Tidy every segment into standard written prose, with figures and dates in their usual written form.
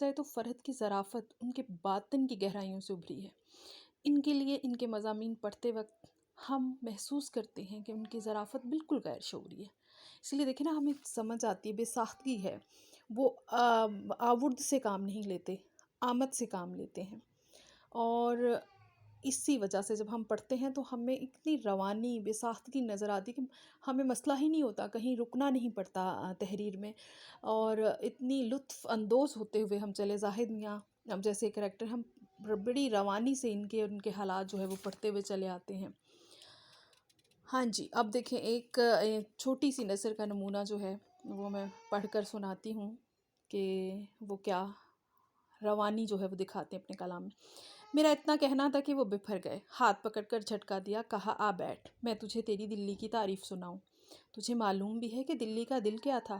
لگتا ہے تو فرحت کی ظرافت ان کے باطن کی گہرائیوں سے ابھری ہے۔ ان کے لیے ان کے مضامین پڑھتے وقت ہم محسوس کرتے ہیں کہ ان کی ظرافت بالکل غیر شعوری ہے۔ اس لیے دیکھیں نا، ہمیں سمجھ آتی ہے، بے ساختگی ہے، وہ آورد سے کام نہیں لیتے، آمد سے کام لیتے ہیں۔ اور اسی وجہ سے جب ہم پڑھتے ہیں تو ہمیں اتنی روانی بے ساختگی نظر آتی کہ ہمیں مسئلہ ہی نہیں ہوتا، کہیں رکنا نہیں پڑتا تحریر میں، اور اتنی لطف اندوز ہوتے ہوئے ہم چلے۔ زاہد میاں اب جیسے کریکٹر، ہم بڑی روانی سے ان کے حالات جو ہے وہ پڑھتے ہوئے چلے آتے ہیں۔ ہاں جی، اب دیکھیں ایک چھوٹی سی نثر کا نمونہ جو ہے وہ میں پڑھ کر سناتی ہوں کہ وہ کیا روانی جو ہے وہ دکھاتے ہیں اپنے کلام میں۔ میرا اتنا کہنا تھا کہ وہ بپھر گئے، ہاتھ پکڑ کر جھٹکا دیا، کہا آ بیٹھ، میں تجھے تیری دلی کی تعریف سناؤں۔ تجھے معلوم بھی ہے کہ دلی کا دل کیا تھا؟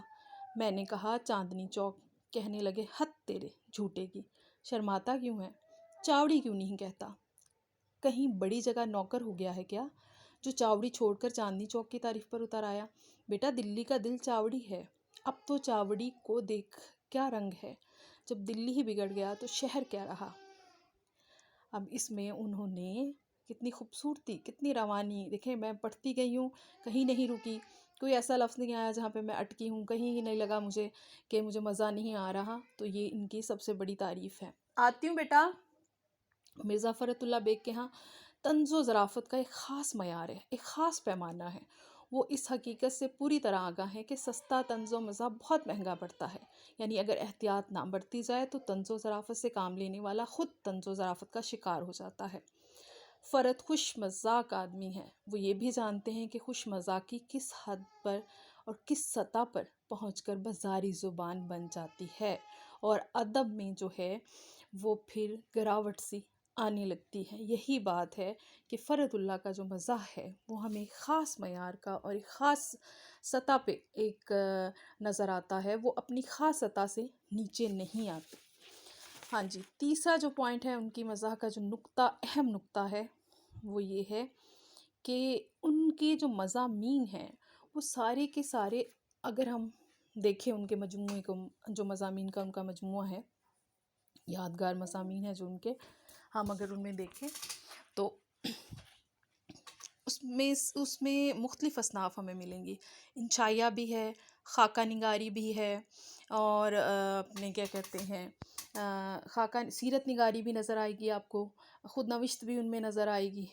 میں نے کہا چاندنی چوک۔ کہنے لگے حد تیرے جھوٹے کی، شرماتا کیوں ہے؟ چاوڑی کیوں نہیں کہتا؟ کہیں بڑی جگہ نوکر ہو گیا ہے کیا جو چاوڑی چھوڑ کر چاندنی چوک کی تعریف پر اتر آیا؟ بیٹا دلی کا دل چاوڑی ہے۔ اب تو چاوڑی کو دیکھ کیا رنگ ہے، جب دلی ہی بگڑ گیا تو شہر کیا رہا۔ اب اس میں انہوں نے کتنی خوبصورتی، کتنی روانی، دیکھیں میں پڑھتی گئی ہوں، کہیں نہیں رکی، کوئی ایسا لفظ نہیں آیا جہاں پہ میں اٹکی ہوں، کہیں ہی نہیں لگا مجھے کہ مجھے مزہ نہیں آ رہا، تو یہ ان کی سب سے بڑی تعریف ہے۔ آتی ہوں بیٹا۔ مرزا فرحت اللہ بیگ کے ہاں طنز و ظرافت کا ایک خاص معیار ہے، ایک خاص پیمانہ ہے۔ وہ اس حقیقت سے پوری طرح آگاہ ہیں کہ سستا طنز و مزاح بہت مہنگا پڑتا ہے، یعنی اگر احتیاط نہ برتی جائے تو طنز و ظرافت سے کام لینے والا خود طنز و ظرافت کا شکار ہو جاتا ہے۔ فرد خوش مذاق آدمی ہے، وہ یہ بھی جانتے ہیں کہ خوش مذاقی کس حد پر اور کس سطح پر پہنچ کر بازاری زبان بن جاتی ہے، اور ادب میں جو ہے وہ پھر گراوٹ سی آنے لگتی ہے۔ یہی بات ہے کہ فرد اللہ کا جو مزاح ہے وہ ہمیں خاص معیار کا اور ایک خاص سطح پہ ایک نظر آتا ہے، وہ اپنی خاص سطح سے نیچے نہیں آتے۔ ہاں جی، تیسرا جو پوائنٹ ہے ان کی مزاح کا، جو نقطہ، اہم نقطہ ہے، وہ یہ ہے کہ ان کے جو مضامین ہیں وہ سارے کے سارے، اگر ہم دیکھیں ان کے مجموعے کو، جو مضامین کا ان کا مجموعہ ہے، یادگار مضامین ہیں جو ان کے، ہم اگر ان میں دیکھیں تو اس میں مختلف اصناف ہمیں ملیں گی۔ انشائیہ بھی ہے، خاکہ نگاری بھی ہے، اور اپنے کیا کہتے ہیں، خاکہ سیرت نگاری بھی نظر آئے گی آپ کو، خود نوشت بھی ان میں نظر آئے گی،